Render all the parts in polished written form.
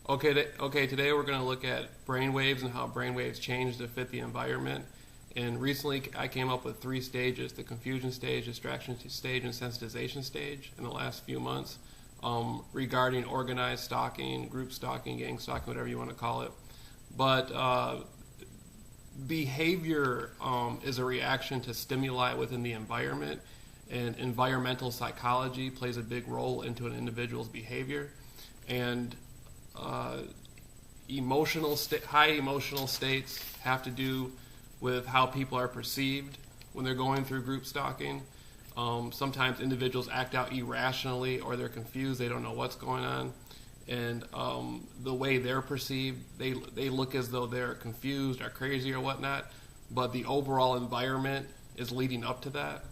Okay. Today we're going to look at brainwaves and how brainwaves change to fit the environment. And recently, I came up with 3 stages: the confusion stage, distraction stage, and sensitization stage. In the last few months, regarding organized stalking, group stalking, gang stalking, whatever you want to call it. But behavior is a reaction to stimuli within the environment, and environmental psychology plays a big role into an individual's behavior. And high emotional states have to do with how people are perceived when they're going through group stalking. Sometimes individuals act out irrationally, or they're confused, they don't know what's going on. And the way they're perceived, they look as though they're confused or crazy or whatnot, but the overall environment is leading up to that.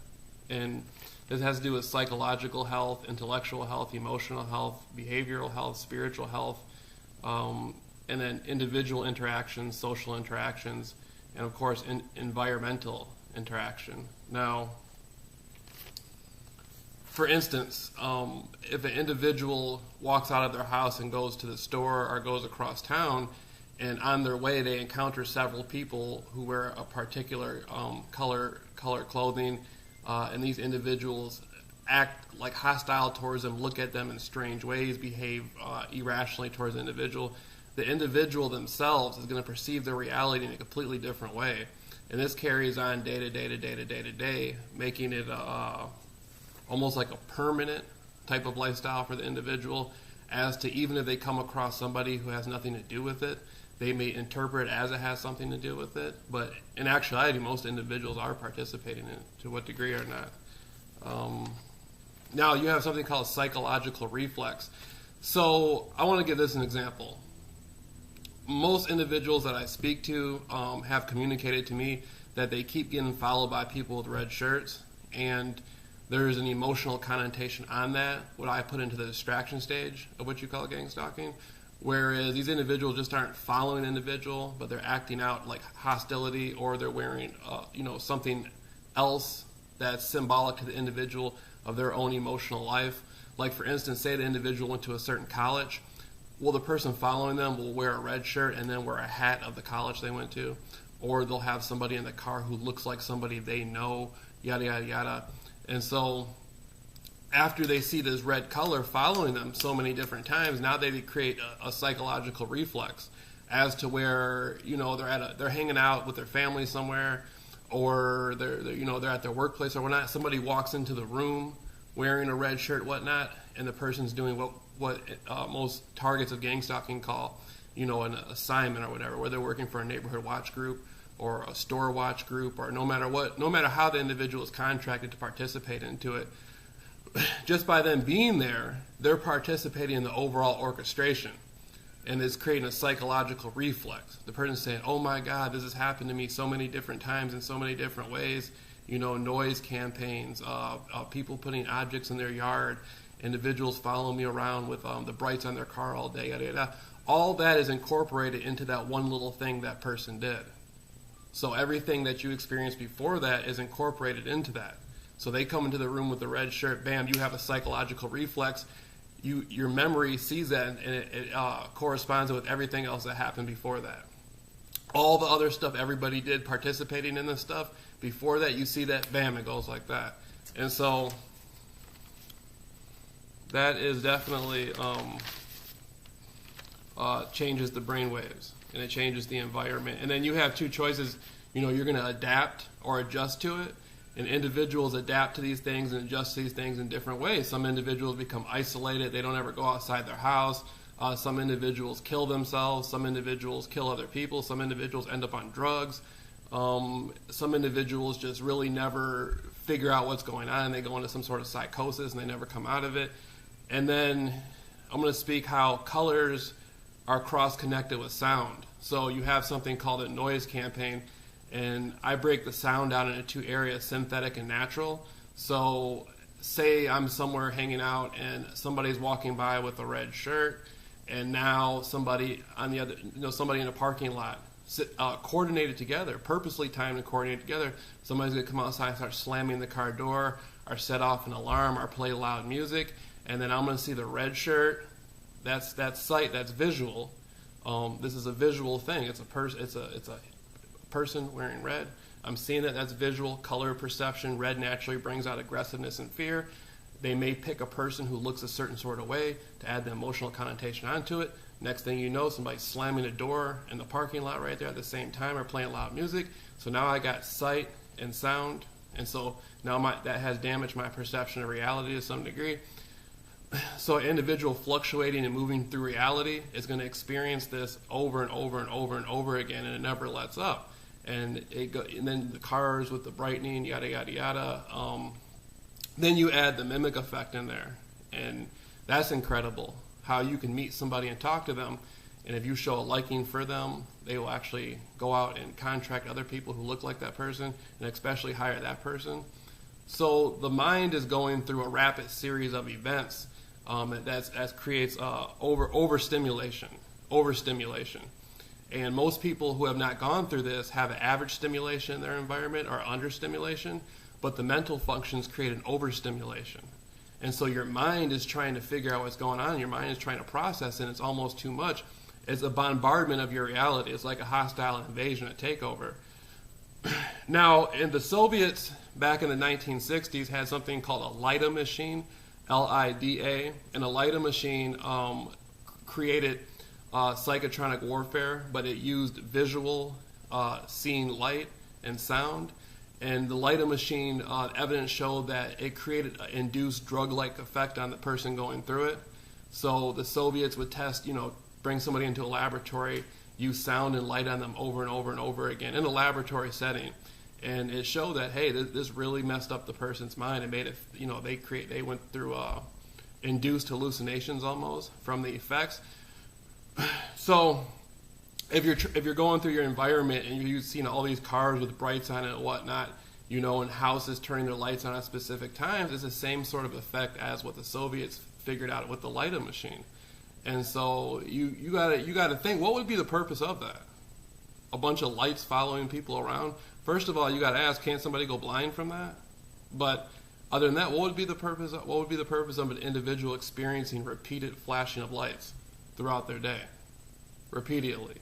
And this has to do with psychological health, intellectual health, emotional health, behavioral health, spiritual health, and then individual interactions, social interactions, and of course environmental interaction. Now, for instance, if an individual walks out of their house and goes to the store or goes across town, and on their way they encounter several people who wear a particular color clothing, and these individuals act like hostile towards them, look at them in strange ways, behave irrationally towards the individual themselves is going to perceive their reality in a completely different way. And this carries on day to day, making it almost like a permanent type of lifestyle for the individual, as to even if they come across somebody who has nothing to do with it, they may interpret it as it has something to do with it, but in actuality, most individuals are participating in it, to what degree or not. Now, you have something called psychological reflex. So I want to give this an example. Most individuals that I speak to have communicated to me that they keep getting followed by people with red shirts, and there's an emotional connotation on that, what I put into the distraction stage of what you call gang stalking, whereas these individuals just aren't following an individual, but they're acting out like hostility, or they're wearing something else that's symbolic to the individual of their own emotional life. Like, for instance, say the individual went to a certain college. Well, the person following them will wear a red shirt and then wear a hat of the college they went to, or they'll have somebody in the car who looks like somebody they know, yada, yada, yada. And so after they see this red color following them so many different times, now they create a psychological reflex as to where, they're hanging out with their family somewhere, or they're at their workplace or whatnot. Somebody walks into the room wearing a red shirt, whatnot, and the person's doing what most targets of gang stalking call, an assignment or whatever, where they're working for a neighborhood watch group or a store watch group, or no matter how the individual is contracted to participate into it. Just by them being there, they're participating in the overall orchestration, and it's creating a psychological reflex. The person's saying, oh my God, this has happened to me so many different times in so many different ways. Noise campaigns, people putting objects in their yard, individuals following me around with the brights on their car all day, yada, yada. All that is incorporated into that one little thing that person did. So everything that you experienced before that is incorporated into that. So they come into the room with the red shirt, bam, you have a psychological reflex. Your memory sees that, and it corresponds with everything else that happened before that. All the other stuff everybody did participating in this stuff, before that you see that, bam, it goes like that. And so that is definitely changes the brain waves, and it changes the environment. And then you have 2 choices. You're going to adapt or adjust to it. And individuals adapt to these things and adjust to these things in different ways. Some individuals become isolated. They don't ever go outside their house. Some individuals kill themselves. Some individuals kill other people. Some individuals end up on drugs. Some individuals just really never figure out what's going on. They go into some sort of psychosis and they never come out of it. And then I'm going to speak how colors are cross-connected with sound. So you have something called a noise campaign, and I break the sound down into 2 areas, synthetic and natural. So say I'm somewhere hanging out and somebody's walking by with a red shirt, and now somebody on the other, somebody in a parking lot, coordinated together, purposely timed and coordinated together. Somebody's going to come outside and start slamming the car door, or set off an alarm, or play loud music, and then I'm going to see the red shirt, that's sight, that's visual. This is a visual thing. It's a person wearing red. I'm seeing that. That's visual. Color perception. Red naturally brings out aggressiveness and fear. They may pick a person who looks a certain sort of way to add the emotional connotation onto it. Next thing you know, somebody's slamming a door in the parking lot right there at the same time, or playing loud music. So now I got sight and sound, and so now that has damaged my perception of reality to some degree. So an individual fluctuating and moving through reality is going to experience this over and over and over and over again, and it never lets up. And then the cars with the brightening, yada yada yada. Then you add the mimic effect in there, and that's incredible. How you can meet somebody and talk to them, and if you show a liking for them, they will actually go out and contract other people who look like that person, and especially hire that person. So the mind is going through a rapid series of events that creates overstimulation. And most people who have not gone through this have an average stimulation in their environment or understimulation, but the mental functions create an overstimulation. And so your mind is trying to figure out what's going on. Your mind is trying to process, and it's almost too much. It's a bombardment of your reality. It's like a hostile invasion, a takeover. Now, in the Soviets back in the 1960s had something called a LIDA machine, LIDA, and a LIDA machine created psychotronic warfare, but it used visual, seeing light and sound. And the LIDA machine, evidence showed that it created an induced drug-like effect on the person going through it. So the Soviets would test, bring somebody into a laboratory, use sound and light on them over and over and over again in a laboratory setting. And it showed that, hey, this really messed up the person's mind and made it, they went through induced hallucinations almost from the effects. So if you're going through your environment and you've seen all these cars with brights on it and whatnot, and houses turning their lights on at specific times, it's the same sort of effect as what the Soviets figured out with the LIDA machine. And so you gotta think, what would be the purpose of that? A bunch of lights following people around? First of all, you gotta ask, can't somebody go blind from that? But other than that, what would be the purpose of an individual experiencing repeated flashing of lights throughout their day, repeatedly?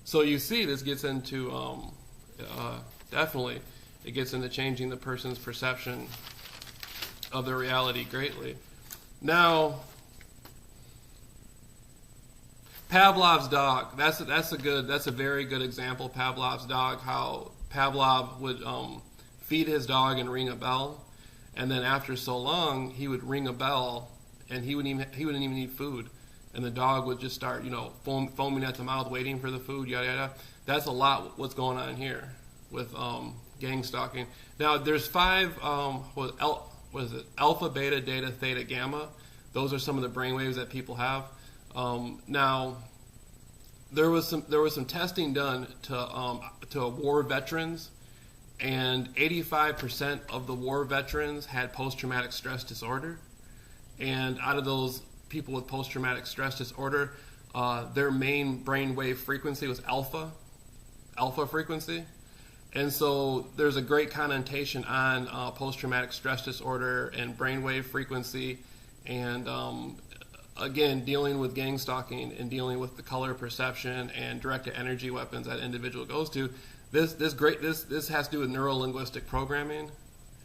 So you see, this gets into definitely, it gets into changing the person's perception of their reality greatly. Now, Pavlov's dog. That's a very good example. Pavlov's dog. How Pavlov would feed his dog and ring a bell, and then after so long, he would ring a bell, and he wouldn't even eat food. And the dog would just start, foaming at the mouth, waiting for the food, yada yada. That's a lot what's going on here with gang stalking. Now, there's 5, alpha, beta, delta, theta, gamma. Those are some of the brainwaves that people have. Now, there was some testing done to war veterans, and 85% of the war veterans had post-traumatic stress disorder. And out of those people with post-traumatic stress disorder, their main brainwave frequency was alpha frequency. And so there's a great connotation on post-traumatic stress disorder and brainwave frequency, and again, dealing with gang stalking and dealing with the color perception and directed energy weapons that individual goes to. This has to do with neuro-linguistic programming,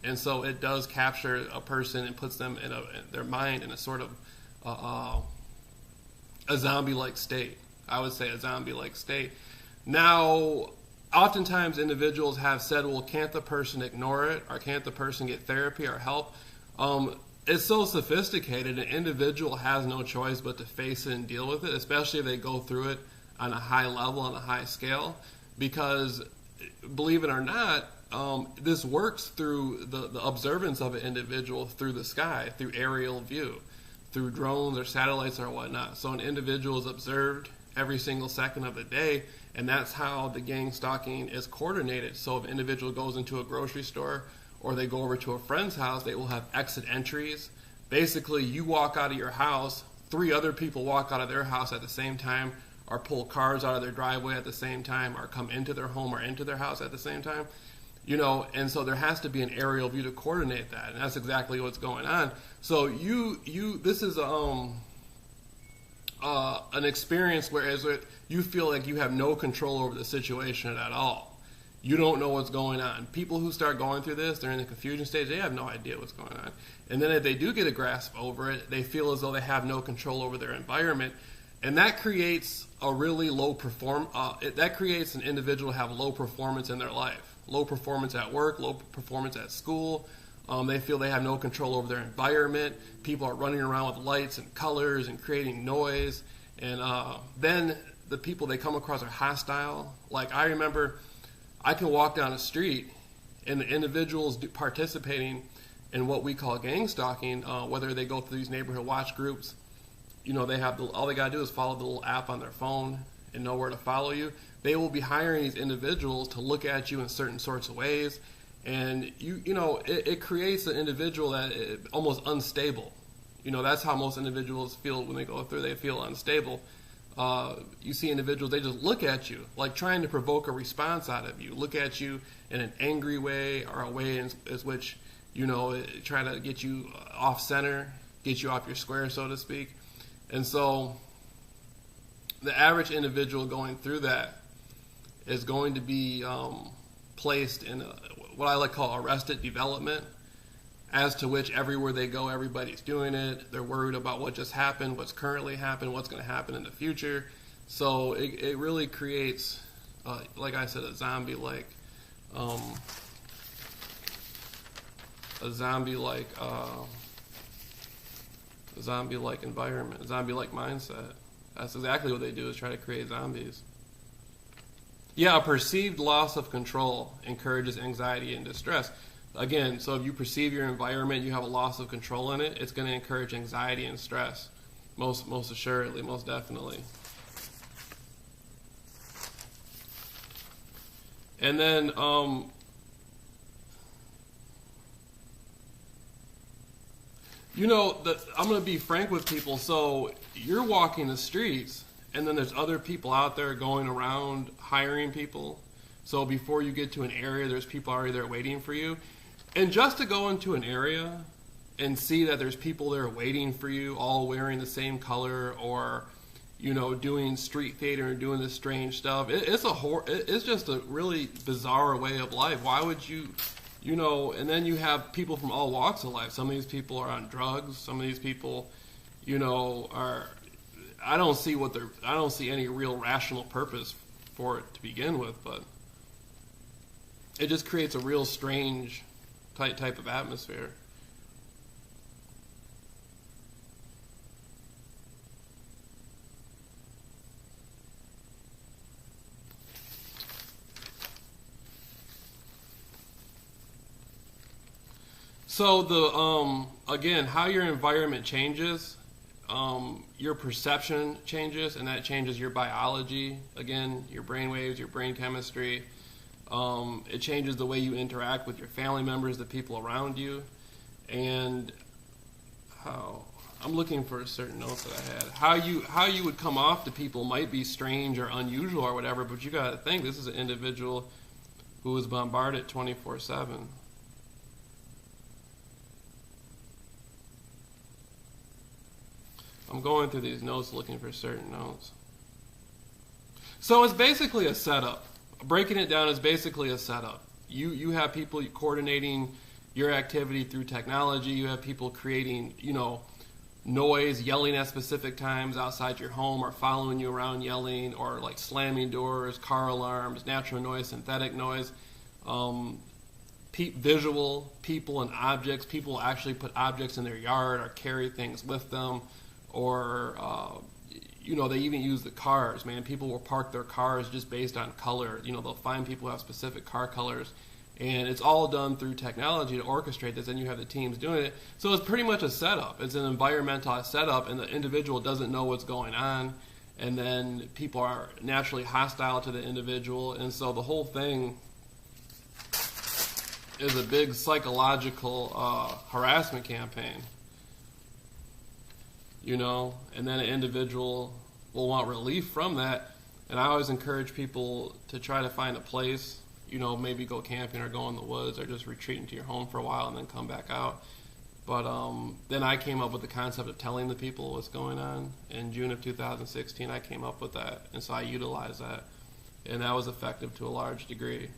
and so it does capture a person and puts them in their mind in a sort of a zombie-like state. I would say a zombie-like state. Now, oftentimes individuals have said, well, can't the person ignore it, or can't the person get therapy or help? It's so sophisticated, an individual has no choice but to face it and deal with it, especially if they go through it on a high level, on a high scale, because believe it or not, this works through the observance of an individual through the sky, through aerial view, through drones or satellites or whatnot. So an individual is observed every single second of the day, and that's how the gang stalking is coordinated. So if an individual goes into a grocery store or they go over to a friend's house, they will have exit entries. Basically, you walk out of your house, 3 other people walk out of their house at the same time, or pull cars out of their driveway at the same time, or come into their home or into their house at the same time. And so there has to be an aerial view to coordinate that, and that's exactly what's going on. So this is a an experience whereas you feel like you have no control over the situation at all. You don't know what's going on. People who start going through this, they're in the confusion stage, they have no idea what's going on. And then if they do get a grasp over it, they feel as though they have no control over their environment. And that creates a really that creates an individual to have low performance in their life. Low performance at work, low performance at school. They feel they have no control over their environment. People are running around with lights and colors and creating noise. And then the people they come across are hostile. Like I remember, I can walk down the street and the individuals participating in what we call gang stalking, whether they go through these neighborhood watch groups, they have all they got to do is follow the little app on their phone and know where to follow you. They will be hiring these individuals to look at you in certain sorts of ways. And it creates an individual that is almost unstable. That's how most individuals feel when they go through. They feel unstable. You see individuals, they just look at you, like trying to provoke a response out of you. Look at you in an angry way or a way in which, try to get you off center, get you off your square, so to speak. And so the average individual going through that is going to be placed in what I like to call arrested development, as to which everywhere they go, everybody's doing it. They're worried about what just happened, what's currently happened, what's going to happen in the future. So it really creates, like I said, a zombie-like environment, a zombie-like mindset. That's exactly what they do, is try to create zombies. Yeah, a perceived loss of control encourages anxiety and distress. Again, so if you perceive your environment, you have a loss of control in it, it's going to encourage anxiety and stress. Most assuredly, most definitely. And then, I'm going to be frank with people. So you're walking the streets, and then there's other people out there going around hiring people. So before you get to an area, there's people already there waiting for you. And just to go into an area and see that there's people there waiting for you, all wearing the same color, or doing street theater and doing this strange stuff, it's just a really bizarre way of life. Why would you? And then you have people from all walks of life. Some of these people are on drugs. Some of these people, are. I don't see any real rational purpose for it to begin with, but it just creates a real strange type of atmosphere. So again, how your environment changes, your perception changes, and that changes your biology. Again, your brain waves, your brain chemistry. It changes the way you interact with your family members, the people around you, and how I'm looking for a certain note that I had. How you would come off to people might be strange or unusual or whatever, but you got to think this is an individual who is bombarded 24/7. I'm going through these notes looking for certain notes. So it's basically a setup. Breaking it down is basically a setup. You have people coordinating your activity through technology. You have people creating, noise, yelling at specific times outside your home, or following you around yelling, or like slamming doors, car alarms, natural noise, synthetic noise, visual, people and objects. People actually put objects in their yard or carry things with them. Or, they even use the cars, man. People will park their cars just based on color. They'll find people who have specific car colors. And it's all done through technology to orchestrate this, and you have the teams doing it. So it's pretty much a setup. It's an environmental setup, and the individual doesn't know what's going on. And then people are naturally hostile to the individual. And so the whole thing is a big psychological harassment campaign. And then an individual will want relief from that. And I always encourage people to try to find a place, maybe go camping or go in the woods or just retreat into your home for a while and then come back out. But then I came up with the concept of telling the people what's going on. In June of 2016, I came up with that, and so I utilized that, and that was effective to a large degree.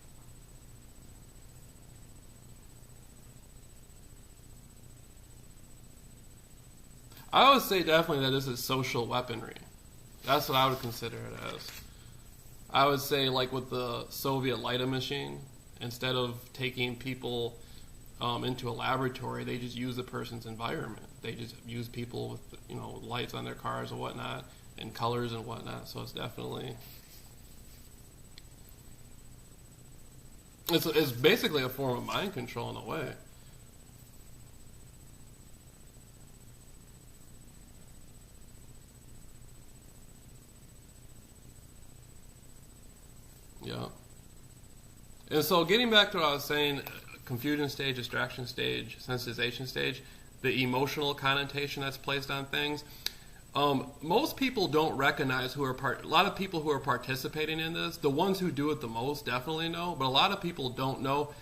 I would say definitely that this is social weaponry. That's what I would consider it as. I would say, like with the Soviet Leda machine, instead of taking people into a laboratory, they just use the person's environment. They just use people with, lights on their cars and whatnot, and colors and whatnot. So it's definitely, it's basically a form of mind control in a way. Yeah. And so getting back to what I was saying, confusion stage, distraction stage, sensitization stage, the emotional connotation that's placed on things. Most people don't recognize a lot of people who are participating in this, the ones who do it the most definitely know, but a lot of people don't know.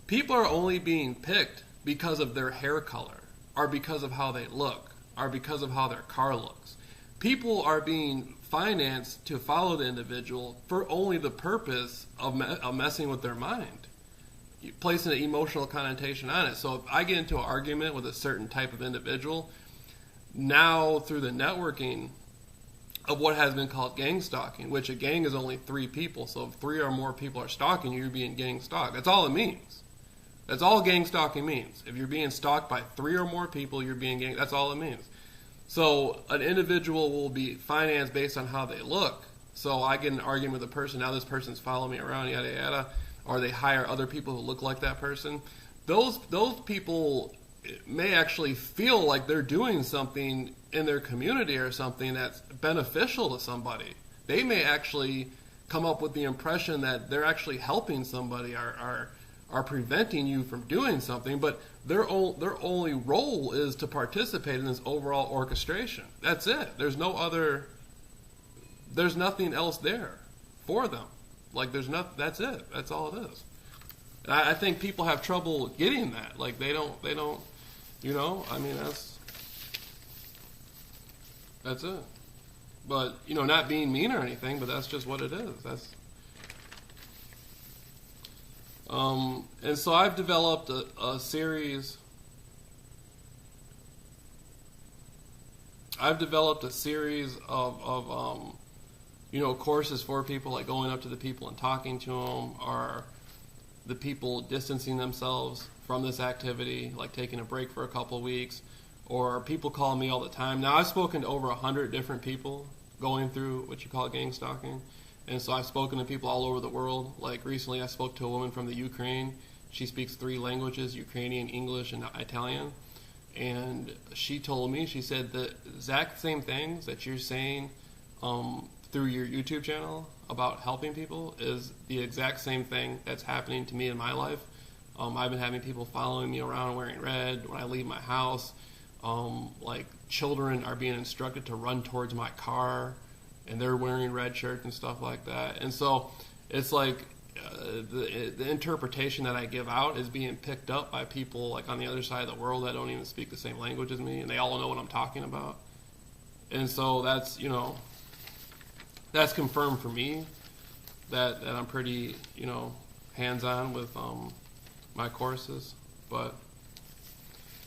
People are only being picked because of their hair color, or because of how they look, or because of how their car looks. People are being financed to follow the individual for only the purpose of messing with their mind, placing an emotional connotation on it. So if I get into an argument with a certain type of individual, now through the networking of what has been called gang stalking, which a gang is only 3 people, so if 3 or more people are stalking you, you're being gang stalked. That's all it means. That's all gang stalking means. If you're being stalked by 3 or more people, you're being gang. That's all it means. So an individual will be financed based on how they look. So I get an argument with a person, now this person's following me around, yada yada, or they hire other people who look like that person. Those people may actually feel like they're doing something in their community or something that's beneficial to somebody. They may actually come up with the impression that they're actually helping somebody, are preventing you from doing something, but their only role is to participate in this overall orchestration. That's it. There's nothing else there for them. Like that's it. That's all it is. And I think people have trouble getting that. Like they don't, I mean, that's it. But, not being mean or anything, but that's just what it is. And so I've developed a series. Of courses for people, like going up to the people and talking to them, or the people distancing themselves from this activity, like taking a break for a couple of weeks, or people call me all the time. Now, I've spoken to over 100 different people going through what you call gang stalking. And so I've spoken to people all over the world. Like recently I spoke to a woman from the Ukraine. She speaks 3 languages, Ukrainian, English, and Italian. And she told me, she said the exact same things that you're saying through your YouTube channel about helping people is the exact same thing that's happening to me in my life. I've been having people following me around wearing red when I leave my house. Like children are being instructed to run towards my car, and they're wearing red shirts and stuff like that. And so it's like the interpretation that I give out is being picked up by people like on the other side of the world that don't even speak the same language as me, and they all know what I'm talking about. And so that's, that's confirmed for me that I'm pretty, hands-on with my courses. But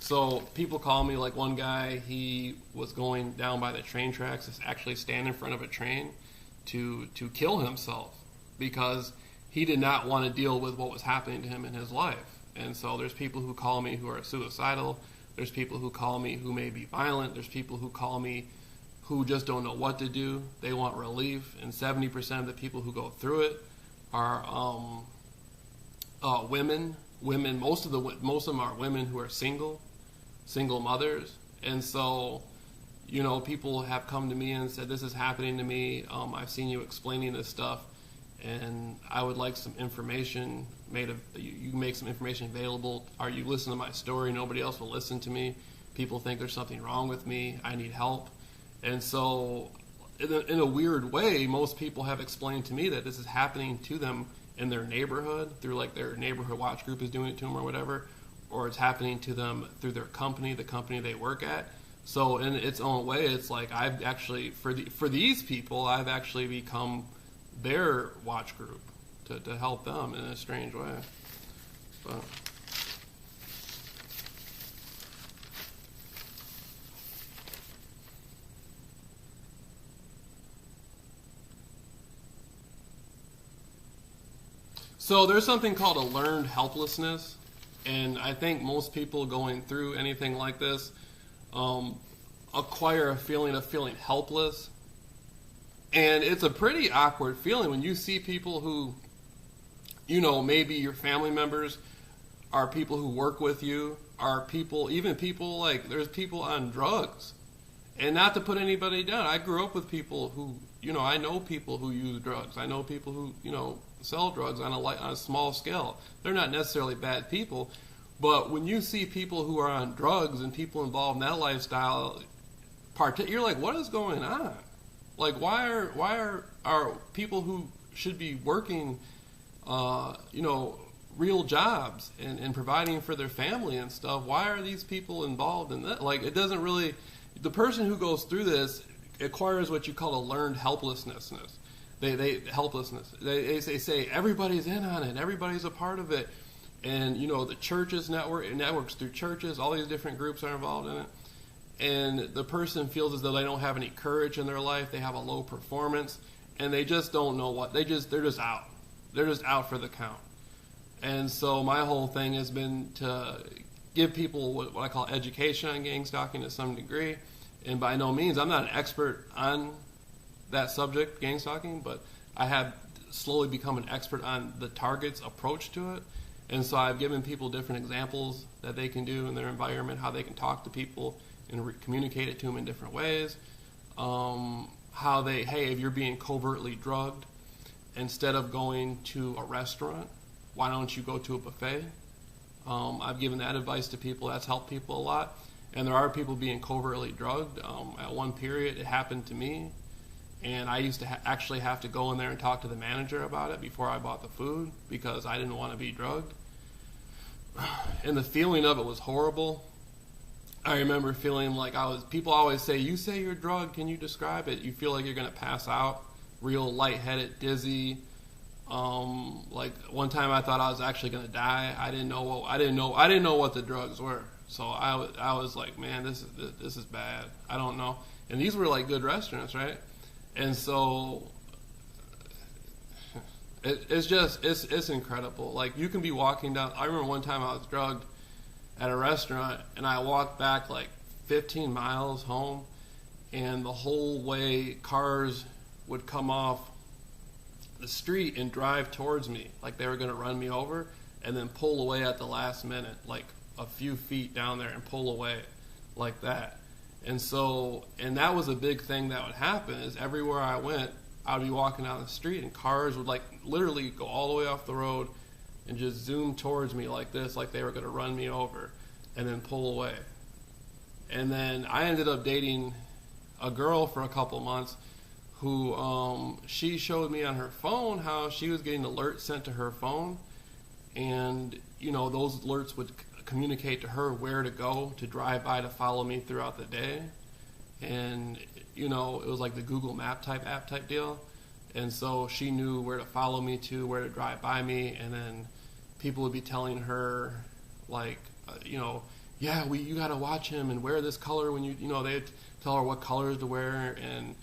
so people call me, like one guy, he was going down by the train tracks, actually stand in front of a train to kill himself because he did not want to deal with what was happening to him in his life. And so there's people who call me who are suicidal. There's people who call me who may be violent. There's people who call me who just don't know what to do. They want relief. And 70% of the people who go through it are women. Most of them are women who are single mothers. And so, people have come to me and said, this is happening to me. I've seen you explaining this stuff, and I would like some information you make some information available. Are you listening to my story? Nobody else will listen to me. People think there's something wrong with me. I need help. And so, in a weird way, most people have explained to me that this is happening to them in their neighborhood through like their neighborhood watch group is doing it to them or whatever, or it's happening to them through their company, the company they work at. So in its own way, it's like I've actually, for these people, I've actually become their watch group to help them in a strange way. But so there's something called a learned helplessness, and I think most people going through anything like this acquire a feeling of feeling helpless. And it's a pretty awkward feeling when you see people who, maybe your family members are people who work with you, are people, even people like, there's people on drugs. And not to put anybody down, I grew up with people who, I know people who use drugs. I know people who, sell drugs on a small scale. They're not necessarily bad people. But when you see people who are on drugs and people involved in that lifestyle, you're like, what is going on? Like, why are people who should be working, real jobs and providing for their family and stuff, why are these people involved in that? Like, it doesn't really, the person who goes through this acquires what you call a learned helplessness. They say everybody's in on it, everybody's a part of it. And, the churches networks through churches, all these different groups are involved in it. And the person feels as though they don't have any courage in their life, they have a low performance, and they just don't know what, they're just out. They're just out for the count. And so my whole thing has been to give people what I call education on gang stalking to some degree. And by no means, I'm not an expert on that subject, gang stalking, but I have slowly become an expert on the target's approach to it. And so I've given people different examples that they can do in their environment, how they can talk to people and communicate it to them in different ways. If you're being covertly drugged, instead of going to a restaurant, why don't you go to a buffet? I've given that advice to people. That's helped people a lot. And there are people being covertly drugged. At one period, it happened to me. And I used to actually have to go in there and talk to the manager about it before I bought the food because I didn't want to be drugged. And the feeling of it was horrible. I remember feeling like people always say, you say you're drugged, can you describe it? You feel like you're going to pass out, real lightheaded, dizzy. Like one time I thought I was actually going to die. I didn't know what the drugs were. So I was like, man, this is bad. I don't know. And these were like good restaurants, right? And so it's incredible. Like you can be walking down. I remember one time I was drugged at a restaurant and I walked back like 15 miles home, and the whole way cars would come off the street and drive towards me like they were going to run me over, and then pull away at the last minute, like a few feet down there, and pull away like that. And that was a big thing that would happen, is everywhere I went, I would be walking down the street and cars would like literally go all the way off the road and just zoom towards me like this, like they were going to run me over, and then pull away. And then I ended up dating a girl for a couple months who she showed me on her phone how she was getting alerts sent to her phone, and those alerts would communicate to her where to go, to drive by, to follow me throughout the day. And it was like the Google Map app type deal. And so she knew where to follow me to, where to drive by me. And then people would be telling her like, yeah, you got to watch him and wear this color when they'd tell her what colors to wear. And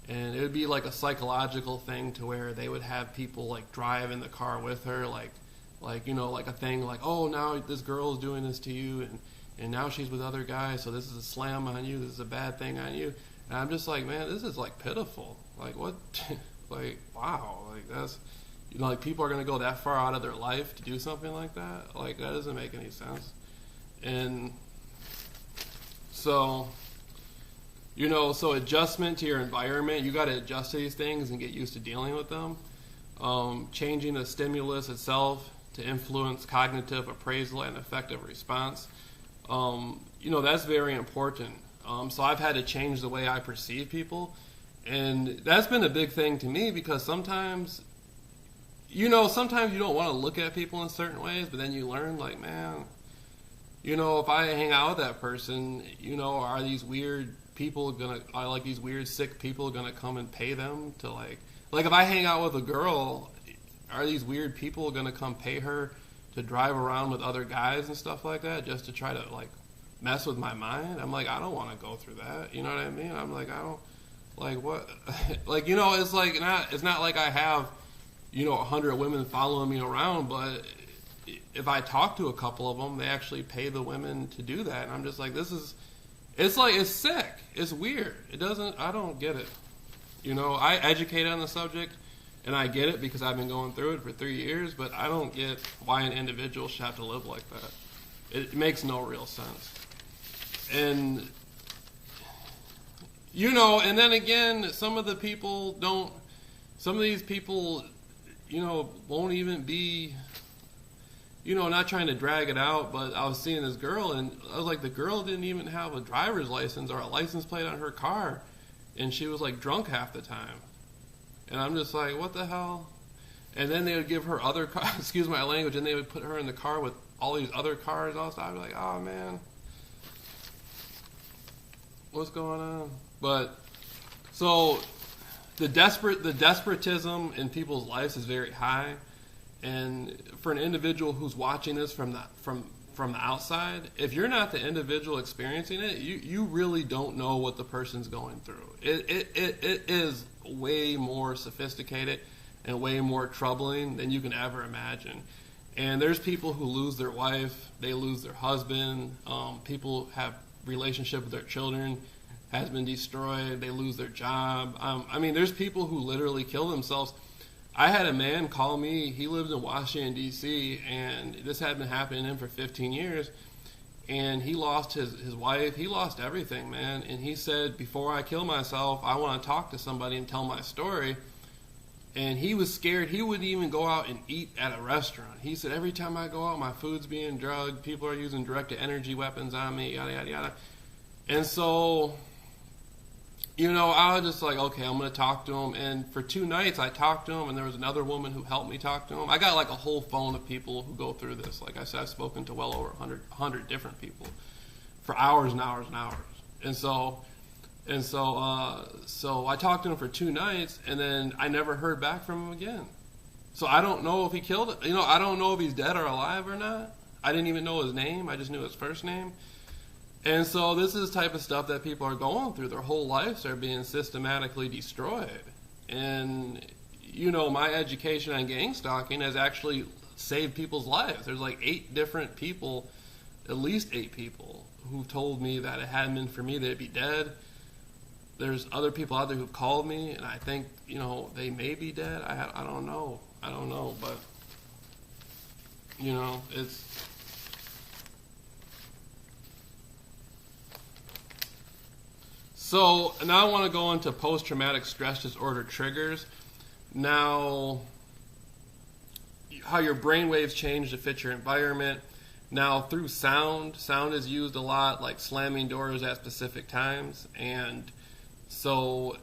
it would be like a psychological thing to where they would have people like drive in the car with her, like a thing like, oh, now this girl is doing this to you, and now she's with other guys, so this is a slam on you, this is a bad thing on you. And I'm just like, man, this is like pitiful. Like what? Like, wow, like that's, like people are going to go that far out of their life to do something like that? Like that doesn't make any sense. And so, so adjustment to your environment, you got to adjust to these things and get used to dealing with them. Changing the stimulus itself to influence cognitive appraisal and effective response. That's very important. So I've had to change the way I perceive people. And that's been a big thing to me because sometimes you don't want to look at people in certain ways, but then you learn like, man, if I hang out with that person, are these weird people are like these weird sick people gonna come and pay them to like if I hang out with a girl, are these weird people gonna come pay her to drive around with other guys and stuff like that just to try to like mess with my mind? I'm like, I don't want to go through that. You know what I mean? I'm like, I don't like what like it's like it's not like I have 100 women following me around, but if I talk to a couple of them, they actually pay the women to do that, and I'm just like, it's sick, it's weird, I don't get it. I educate on the subject, and I get it because I've been going through it for 3 years, but I don't get why an individual should have to live like that. It makes no real sense. And and then again, some of these people won't even be, not trying to drag it out, but I was seeing this girl, and I was like, the girl didn't even have a driver's license or a license plate on her car, and she was like drunk half the time. And I'm just like, what the hell? And then they would give her other cars, excuse my language, and they would put her in the car with all these other cars and all stuff. I'd be like, oh man, what's going on? But so the desperatism in people's lives is very high, and for an individual who's watching this from the outside, if you're not the individual experiencing it, you really don't know what the person's going through. It is way more sophisticated and way more troubling than you can ever imagine. And there's people who lose their wife, they lose their husband, people have relationship with their children has been destroyed, they lose their job. There's people who literally kill themselves. I had a man call me, he lives in Washington, D.C., and this had been happening to him for 15 years, and he lost his wife, he lost everything, man, and he said, before I kill myself, I want to talk to somebody and tell my story. And he was scared. He wouldn't even go out and eat at a restaurant. He said, every time I go out, my food's being drugged, people are using directed-energy weapons on me, yada, yada, yada. And so, I was just like, okay, I'm going to talk to him. And for 2 nights, I talked to him, and there was another woman who helped me talk to him. I got like a whole phone of people who go through this. Like I said, I've spoken to well over 100 different people for hours and hours and hours. So I talked to him for 2 nights, and then I never heard back from him again. So I don't know if he killed it. I don't know if he's dead or alive or not. I didn't even know his name. I just knew his first name. And so this is the type of stuff that people are going through. Their whole lives are being systematically destroyed. And, my education on gang stalking has actually saved people's lives. There's like 8 different people, at least 8 people, who told me that it hadn't been for me, they'd be dead. There's other people out there who've called me, and I think, they may be dead. I don't know. But, it's... So now I want to go into post-traumatic stress disorder triggers. Now, how your brain waves change to fit your environment. Now, through sound is used a lot, like slamming doors at specific times. And so,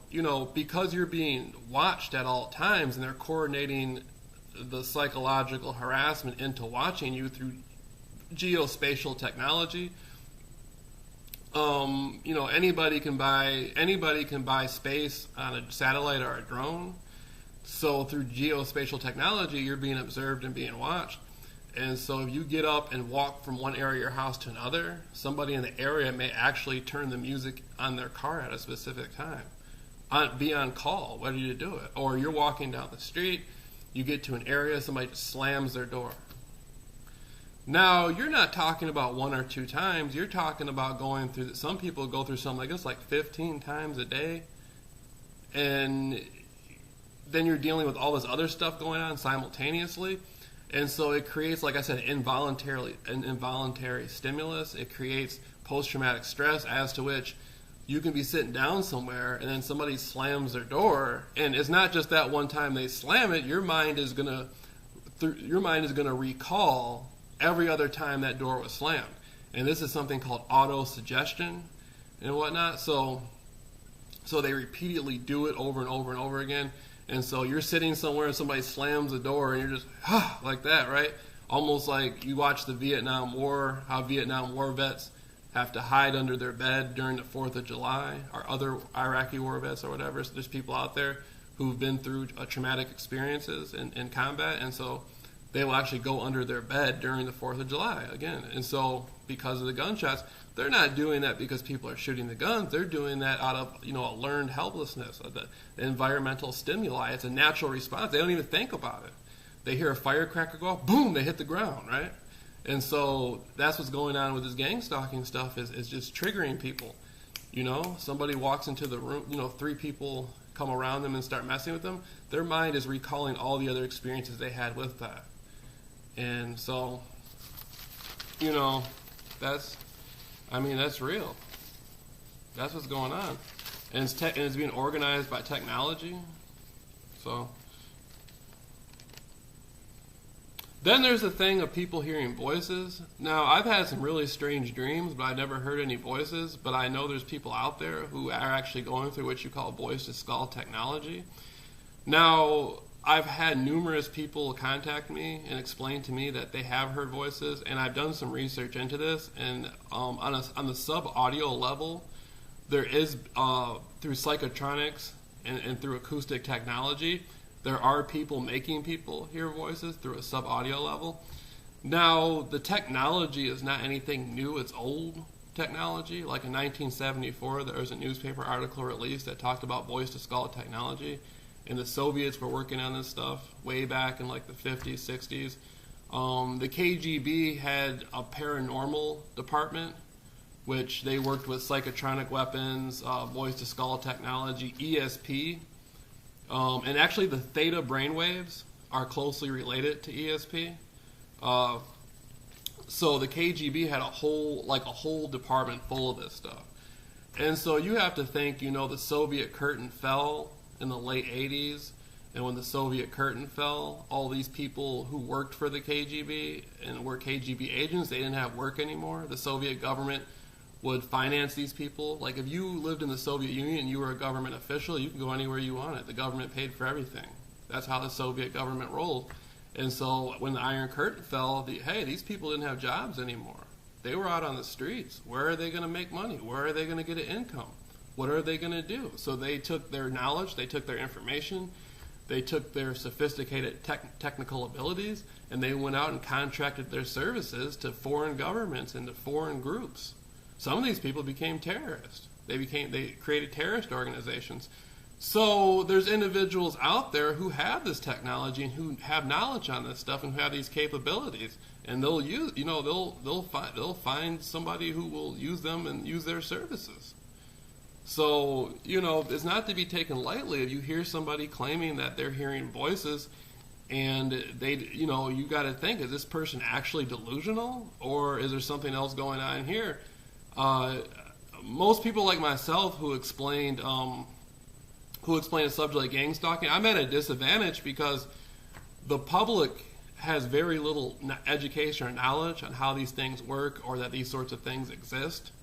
because you're being watched at all times, and they're coordinating the psychological harassment into watching you through geospatial technology. Anybody can buy space on a satellite or a drone. So through geospatial technology, you're being observed and being watched. And so if you get up and walk from one area of your house to another, somebody in the area may actually turn the music on their car at a specific time. Be on call, ready to do it. Or you're walking down the street, you get to an area, somebody just slams their door. Now, you're not talking about 1 or 2 times. You're talking about going through, some people go through something like this like 15 times a day. And then you're dealing with all this other stuff going on simultaneously. And so it creates, like I said, an involuntary stimulus. It creates post-traumatic stress, as to which you can be sitting down somewhere and then somebody slams their door. And it's not just that one time they slam it. Your mind is going to recall every other time that door was slammed. And this is something called auto-suggestion and whatnot. So they repeatedly do it over and over and over again. And so you're sitting somewhere and somebody slams the door and you're just, like that, right? almost like you watch the Vietnam War, how Vietnam War vets have to hide under their bed during the 4th of July, or other Iraqi war vets or whatever. So there's people out there who've been through traumatic experiences in combat, and so they will actually go under their bed during the 4th of July again. And so because of the gunshots, they're not doing that because people are shooting the guns. They're doing that out of, a learned helplessness, of the environmental stimuli. It's a natural response. They don't even think about it. They hear a firecracker go off, boom, they hit the ground, right? And so that's what's going on with this gang stalking stuff, is just triggering people. Somebody walks into the room, 3 people come around them and start messing with them. Their mind is recalling all the other experiences they had with that. And so, that's real. That's what's going on. And it's being organized by technology. So then there's the thing of people hearing voices. Now, I've had some really strange dreams, but I never heard any voices. But I know there's people out there who are actually going through what you call voice-to-skull technology. Now, I've had numerous people contact me and explain to me that they have heard voices, and I've done some research into this. And on the sub-audio level, there is, through psychotronics and through acoustic technology, there are people making people hear voices through a sub-audio level. Now, the technology is not anything new. It's old technology. Like in 1974, there was a newspaper article released that talked about voice-to-skull technology. And the Soviets were working on this stuff way back in like the 50s, 60s. The KGB had a paranormal department, which they worked with psychotronic weapons, voice-to-skull technology, ESP. And actually the theta brainwaves are closely related to ESP. So the KGB had a whole department full of this stuff. And so you have to think, the Soviet curtain fell in the late 80s, and when the Soviet curtain fell, all these people who worked for the KGB and were KGB agents, they didn't have work anymore. The Soviet government would finance these people. Like if you lived in the Soviet Union and you were a government official, you could go anywhere you wanted. The government paid for everything. That's how the Soviet government rolled. And so when the Iron Curtain fell, these people didn't have jobs anymore. They were out on the streets. Where are they going to make money? Where are they going to get an income? What are they going to do? So they took their knowledge, they took their information, they took their sophisticated technical abilities, and they went out and contracted their services to foreign governments and to foreign groups. Some of these people became terrorists. They created terrorist organizations. So there's individuals out there who have this technology and who have knowledge on this stuff and who have these capabilities, and they'll use, they'll find somebody who will use them and use their services. So, it's not to be taken lightly if you hear somebody claiming that they're hearing voices, and you got to think, is this person actually delusional, or is there something else going on here? Most people like myself who explained a subject like gang stalking, I'm at a disadvantage because the public has very little education or knowledge on how these things work or that these sorts of things exist.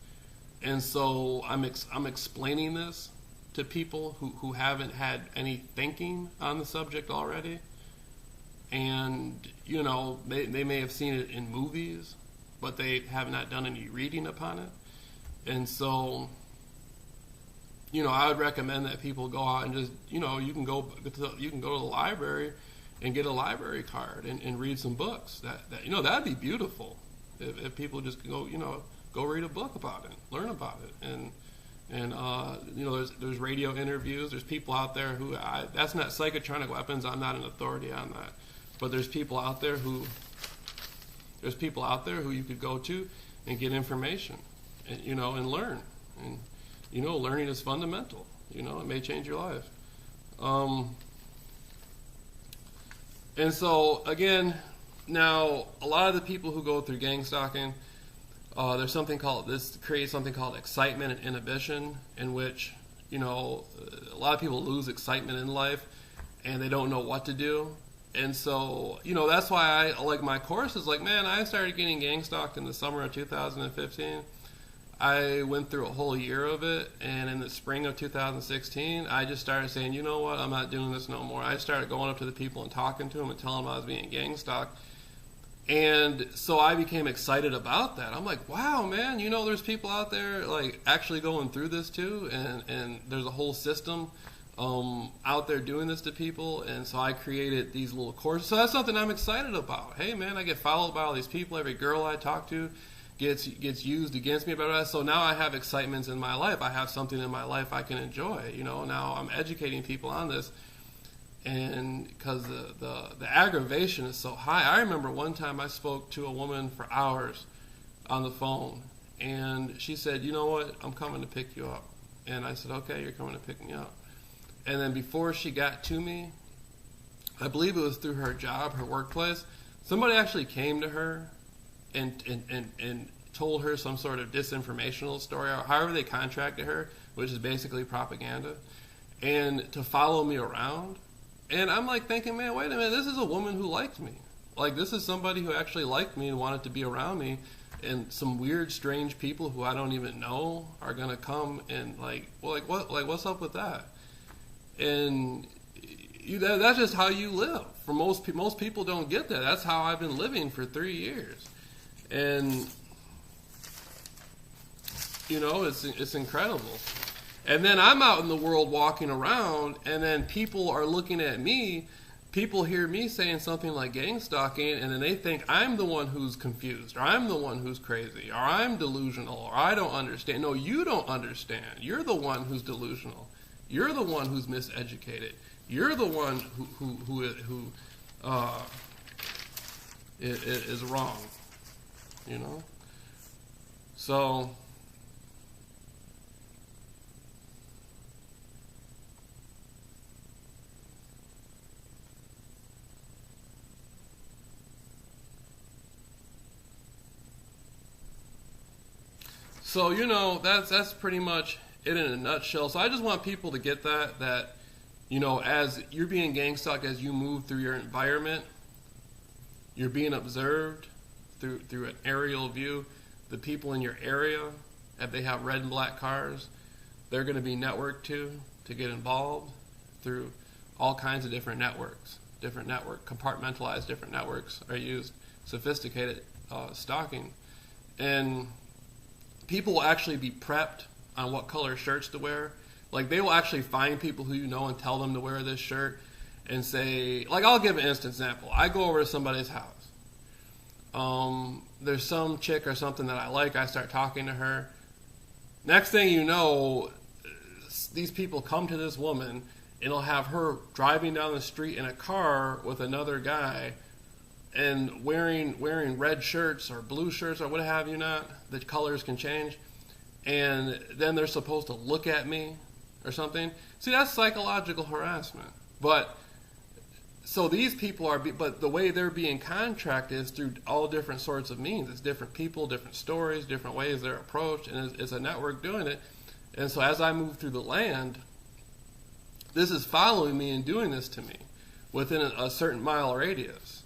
And so I'm explaining this to people who haven't had any thinking on the subject already. And, they may have seen it in movies, but they have not done any reading upon it. And so, I would recommend that people go out and just, you can go to the library and get a library card and read some books. That'd be beautiful if people just go, go read a book about it, learn about it, and there's radio interviews. There's people out there who that's not psychotronic weapons. I'm not an authority on that, but there's people out there who you could go to and get information, and and learn, and learning is fundamental. It may change your life. And so again, now a lot of the people who go through gang stalking. This creates something called excitement and inhibition, in which, a lot of people lose excitement in life and they don't know what to do. And so, that's why I like my courses. Like, man, I started getting gang stalked in the summer of 2015. I went through a whole year of it, and in the spring of 2016, I just started saying, you know what, I'm not doing this no more. I started going up to the people and talking to them and telling them I was being gang stalked. And so I became excited about that. I'm like, wow, man, there's people out there like actually going through this too, and there's a whole system out there doing this to people. And so I created these little courses. So that's something I'm excited about. Hey, man, I get followed by all these people. Every girl I talk to gets used against me about that. So now I have excitements in my life. I have something in my life I can enjoy. Now I'm educating people on this. And because the aggravation is so high. I remember one time I spoke to a woman for hours on the phone, and she said, you know what, I'm coming to pick you up. And I said, okay, you're coming to pick me up. And then before she got to me, I believe it was through her job, her workplace, somebody actually came to her and told her some sort of disinformational story, or however they contracted her, which is basically propaganda, and to follow me around. And I'm like thinking, man, wait a minute, this is a woman who liked me. Like, this is somebody who actually liked me and wanted to be around me. And some weird, strange people who I don't even know are gonna come and what's up with that? And that's just how you live. For most people don't get that. That's how I've been living for 3 years, and it's incredible. And then I'm out in the world walking around, and then people are looking at me. People hear me saying something like gang stalking, and then they think I'm the one who's confused, or I'm the one who's crazy, or I'm delusional, or I don't understand. No, you don't understand. You're the one who's delusional. You're the one who's miseducated. You're the one who is wrong. So. So, that's pretty much it in a nutshell. So I just want people to get that, as you're being gang stalked, as you move through your environment, you're being observed through an aerial view. The people in your area, if they have red and black cars, they're going to be networked to get involved through all kinds of different networks. Compartmentalized different networks are used, sophisticated stalking. And people will actually be prepped on what color shirts to wear. Like, they will actually find people who and tell them to wear this shirt and say, like, I'll give an instant example. I go over to somebody's house. There's some chick or something that I like. I start talking to her. Next thing you know, these people come to this woman, and it'll have her driving down the street in a car with another guy and wearing red shirts or blue shirts or what have you not. The colors can change. And then they're supposed to look at me or something. See, that's psychological harassment. But so these people but the way they're being contracted is through all different sorts of means. It's different people, different stories, different ways they're approached, and it's a network doing it. And so as I move through the land, this is following me and doing this to me within a certain mile radius.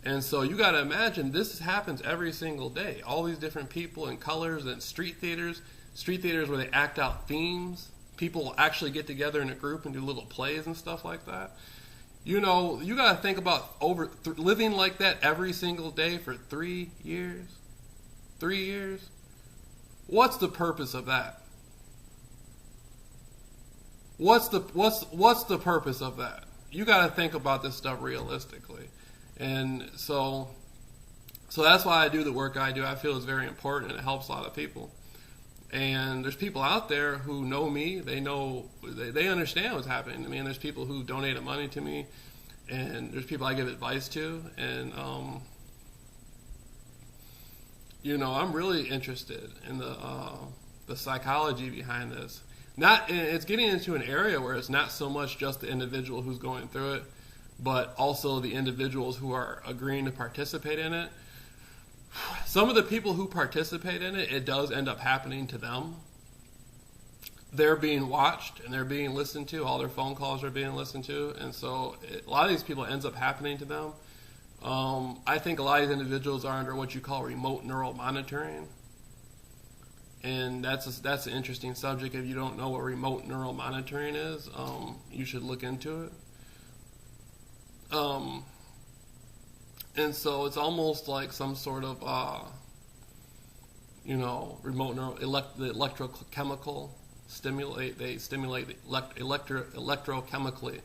And so you got to imagine this happens every single day. All these different people and colors, and street theaters where they act out themes. People actually get together in a group and do little plays and stuff like that. You got to think about living like that every single day for 3 years. 3 years. What's the purpose of that? What's the purpose of that? You got to think about this stuff realistically. And so that's why I do the work I do. I feel it's very important, and it helps a lot of people. And there's people out there who know me. They understand what's happening to me. And there's people who donated money to me, and there's people I give advice to. And I'm really interested in the psychology behind this. It's getting into an area where it's not so much just the individual who's going through it, but also the individuals who are agreeing to participate in it. Some of the people who participate in it, it does end up happening to them. They're being watched and they're being listened to. All their phone calls are being listened to. And so a lot of these people, it ends up happening to them. I think a lot of these individuals are under what you call remote neural monitoring. And that's an interesting subject. If you don't know what remote neural monitoring is, you should look into it. And so it's almost like some sort of, the electrochemical stimulate. They stimulate electrochemically.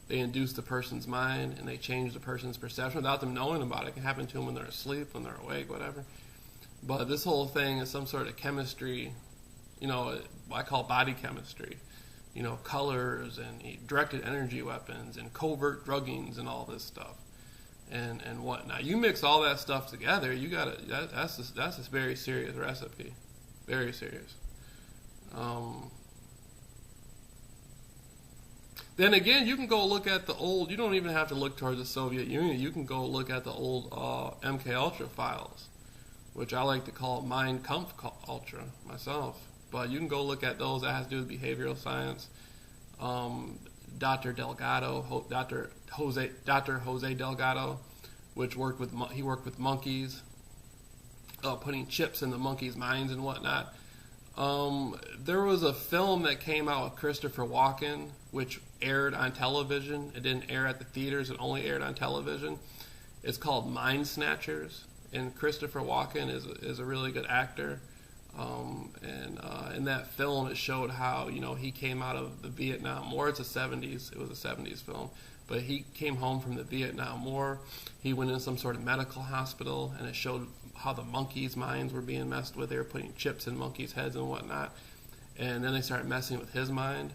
They induce the person's mind, and they change the person's perception without them knowing about it. It can happen to them when they're asleep, when they're awake, whatever. But this whole thing is some sort of chemistry, I call body chemistry. Colors and directed energy weapons and covert druggings and all this stuff. And whatnot. You mix all that stuff together, you got that's a very serious recipe, very serious. Then again, you can go look at the old. You don't even have to look towards the Soviet Union. You can go look at the old MK Ultra files, which I like to call Mein Kampf Ultra myself. But you can go look at those. That has to do with behavioral science. Dr. Jose Delgado, which worked with monkeys, putting chips in the monkeys' minds and whatnot. There was a film that came out with Christopher Walken, which aired on television. It didn't air at the theaters; it only aired on television. It's called Mind Snatchers, and Christopher Walken is a really good actor. In that film, it showed how he came out of the Vietnam War. It was a 70s film, but he came home from the Vietnam War. He went in some sort of medical hospital, and it showed how the monkeys' minds were being messed with. They were putting chips in monkeys' heads and whatnot, and then they started messing with his mind.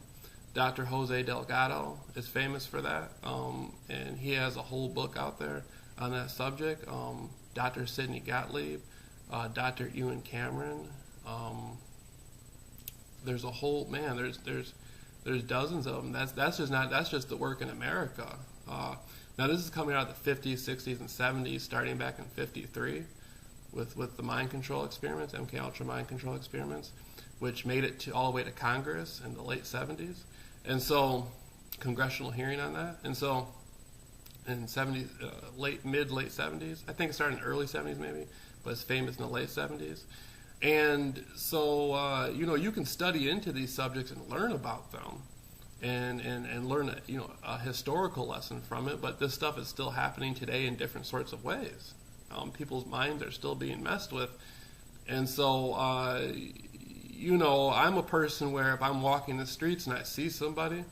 Dr. Jose Delgado is famous for that, and he has a whole book out there on that subject. Dr. Sidney Gottlieb, Dr. Ewan Cameron. There's a whole there's dozens of them. That's just the work in America. Now this is coming out of the 50s, 60s, and 70s, starting back in '53 with the mind control experiments, MK Ultra mind control experiments, which made it all the way to Congress in the late 70s, and so congressional hearing on that, and so in late 70s, I think it started in the early 70s maybe, but it's famous in the late 70s. And so, you can study into these subjects and learn about them and learn, a historical lesson from it. But this stuff is still happening today in different sorts of ways. People's minds are still being messed with. And so, I'm a person where if I'm walking the streets and I see somebody,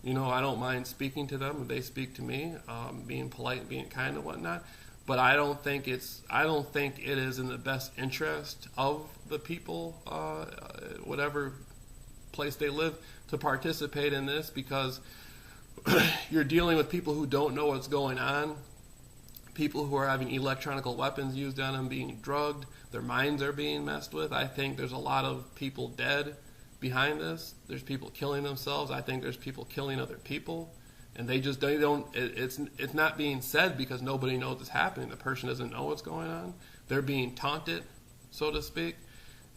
I don't mind speaking to them if they speak to me, being polite, being kind and whatnot. But I don't think it is in the best interest of the people, whatever place they live, to participate in this, because you're dealing with people who don't know what's going on, people who are having electronic weapons used on them, being drugged, their minds are being messed with. I think there's a lot of people dead behind this. There's people killing themselves. I think there's people killing other people. And they don't. It's not being said because nobody knows it's happening. The person doesn't know what's going on. They're being taunted, so to speak.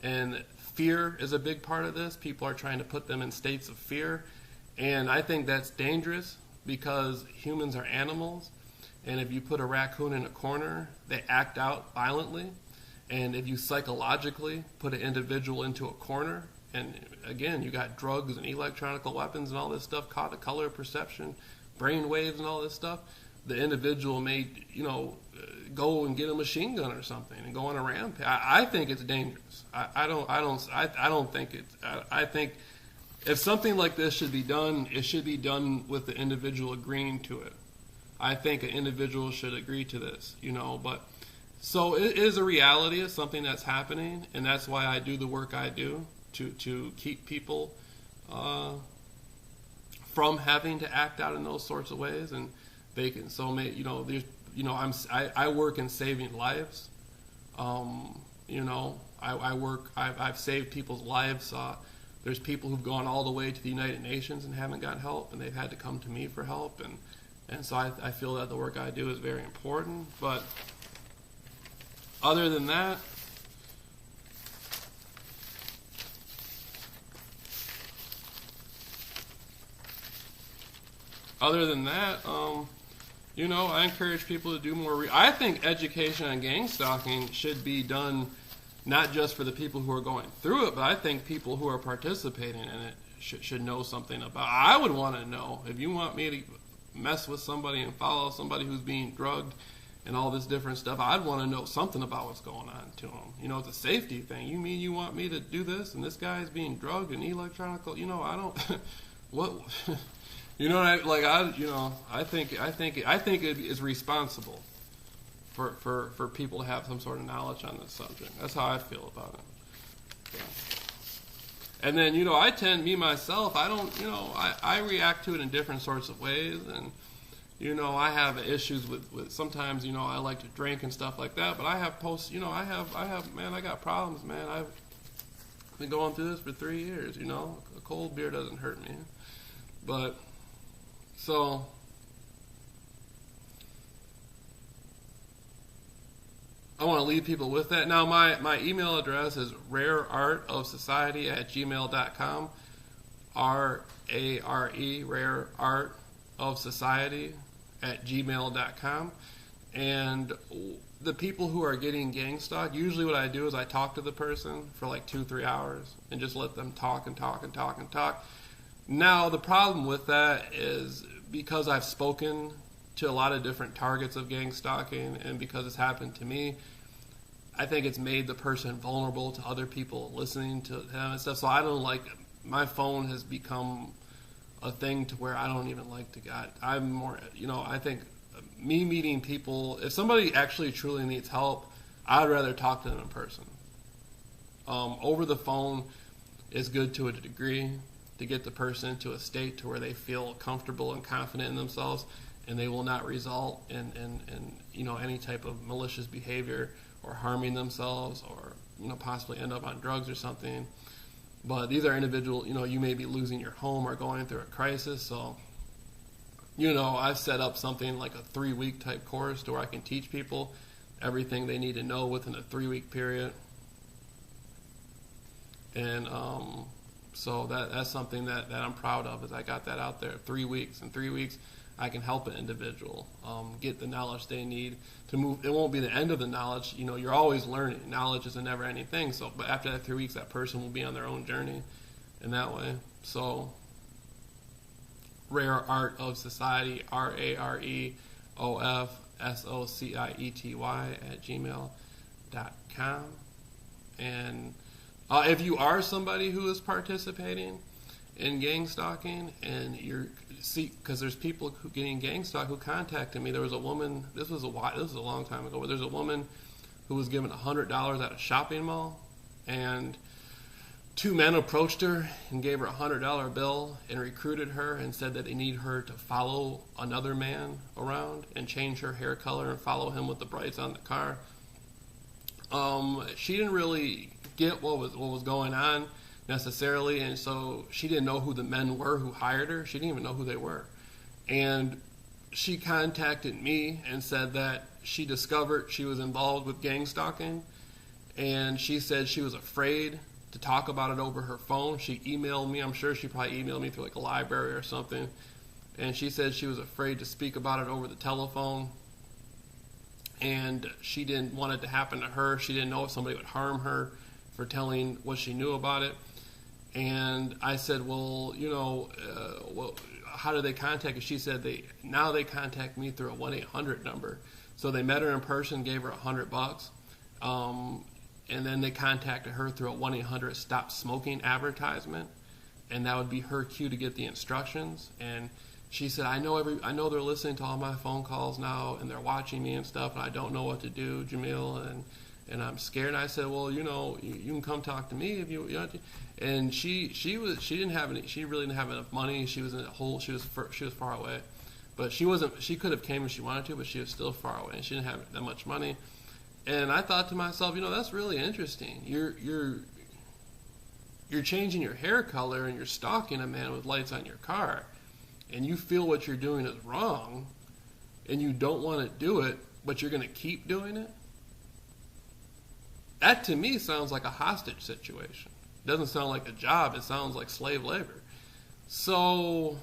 And fear is a big part of this. People are trying to put them in states of fear. And I think that's dangerous because humans are animals. And if you put a raccoon in a corner, they act out violently. And if you psychologically put an individual into a corner, and again, you got drugs and electronic weapons and all this stuff, caught the color perception, brain waves and all this stuff, the individual may, go and get a machine gun or something and go on a rampage. I think it's dangerous. I don't think it. I think if something like this should be done, it should be done with the individual agreeing to it. I think an individual should agree to this, but so it is a reality. It's something that's happening, and that's why I do the work I do. To keep people from having to act out in those sorts of ways, and they can. So, I work in saving lives. I've saved people's lives. There's people who've gone all the way to the United Nations and haven't got help, and they've had to come to me for help, and so I feel that the work I do is very important. But other than that. I encourage people to do more. I think education on gang stalking should be done not just for the people who are going through it, but I think people who are participating in it should know something about it. I would want to know, if you want me to mess with somebody and follow somebody who's being drugged and all this different stuff, I'd want to know something about what's going on to him. You know, it's a safety thing. You mean you want me to do this, and this guy's being drugged and electronic? You know, I don't. What? You know, I think it is responsible for people to have some sort of knowledge on this subject. That's how I feel about it. Yeah. And then, you know, I react to it in different sorts of ways, and you know, I have issues with sometimes, you know, I like to drink and stuff like that, but I have I got problems, man. I've been going through this for 3 years, you know. A cold beer doesn't hurt me. But, so, I want to leave people with that. Now, my email address is rareartofsociety@gmail.com. R-A-R-E, rareartofsociety@gmail.com. And the people who are getting gang stalked, usually what I do is I talk to the person for like 2-3 hours and just let them talk and talk and talk and talk. Now, the problem with that is because I've spoken to a lot of different targets of gang stalking, and because it's happened to me, I think it's made the person vulnerable to other people listening to them and stuff. So I don't like, my phone has become a thing to where I don't even like to get. I'm more, you know, I think me meeting people, if somebody actually truly needs help, I'd rather talk to them in person. Over the phone is good to a degree to get the person to a state to where they feel comfortable and confident in themselves, and they will not result in you know, any type of malicious behavior or harming themselves, or, you know, possibly end up on drugs or something. But these are individual, you know, you may be losing your home or going through a crisis. So, you know, I've set up something like a 3-week type course to where I can teach people everything they need to know within a 3-week period. And so that's something that I'm proud of, is I got that out there. 3 weeks. In 3 weeks, I can help an individual get the knowledge they need to move. It won't be the end of the knowledge. You know, you're always learning. Knowledge is a never-ending thing. So, but after that 3 weeks, that person will be on their own journey in that way. So, Rare Art of Society, RAREOFSOCIETY@gmail.com. And if you are somebody who is participating in gang stalking, and because there's people who getting gang stalked who contacted me. There was a woman, this was a long time ago, but there's a woman who was given $100 at a shopping mall, and 2 men approached her and gave her a $100 bill and recruited her and said that they need her to follow another man around and change her hair color and follow him with the brights on the car. She didn't really get what was going on necessarily, and so she didn't know who the men were who hired her. She didn't even know who they were. And she contacted me and said that she discovered she was involved with gang stalking, and she said she was afraid to talk about it over her phone. She emailed me. I'm sure she probably emailed me through like a library or something, and she said she was afraid to speak about it over the telephone, and she didn't want it to happen to her. She didn't know if somebody would harm her for telling what she knew about it. And I said, well, you know, how do they contact you? She said they contact me through a 1-800 number. So they met her in person, gave her $100, and then they contacted her through a 1-800 Stop Smoking advertisement, and that would be her cue to get the instructions. And she said, I know they're listening to all my phone calls now, and they're watching me and stuff, and I don't know what to do, Jameel, and I'm scared. And I said, well, you know, you can come talk to me if you want to. And she really didn't have enough money. She was in a hole. She was far away, but she could have came if she wanted to, but she was still far away, and she didn't have that much money. And I thought to myself, you know, that's really interesting. You're changing your hair color and you're stalking a man with lights on your car, and you feel what you're doing is wrong, and you don't want to do it, but you're going to keep doing it. That to me sounds like a hostage situation. It doesn't sound like a job. It sounds like slave labor. So,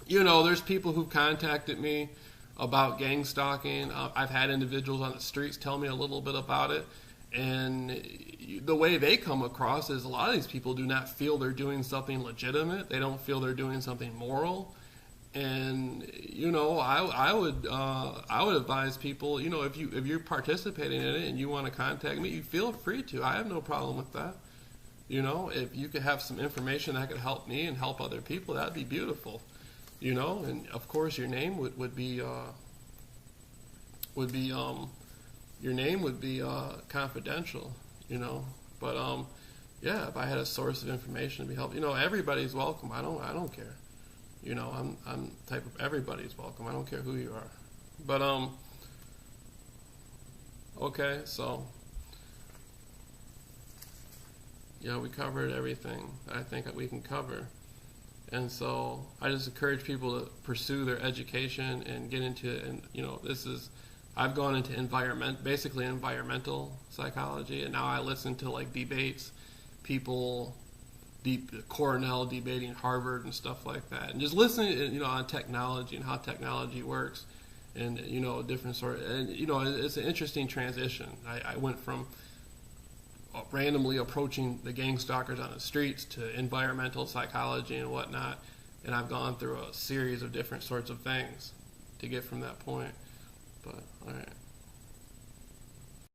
you know, there's people who've contacted me about gang stalking. I've had individuals on the streets tell me a little bit about it. And the way they come across is a lot of these people do not feel they're doing something legitimate. They don't feel they're doing something moral. And I would advise people, if you're participating in it and you want to contact me, you feel free to. I have no problem with that. If you could have some information that could help me and help other people, that'd be beautiful. And of course your name would be confidential. But yeah, if I had a source of information to be helpful, everybody's welcome. I don't care. I'm type of everybody's welcome. I don't care who you are. But okay, so yeah, we covered everything I think that we can cover. And so I just encourage people to pursue their education and get into it. And I've gone into basically environmental psychology, and now I listen to like debates, people, Cornell debating Harvard and stuff like that, and just listening, on technology and how technology works, and different sort. And it's an interesting transition. I went from randomly approaching the gang stalkers on the streets to environmental psychology and whatnot, and I've gone through a series of different sorts of things to get from that point. But all right.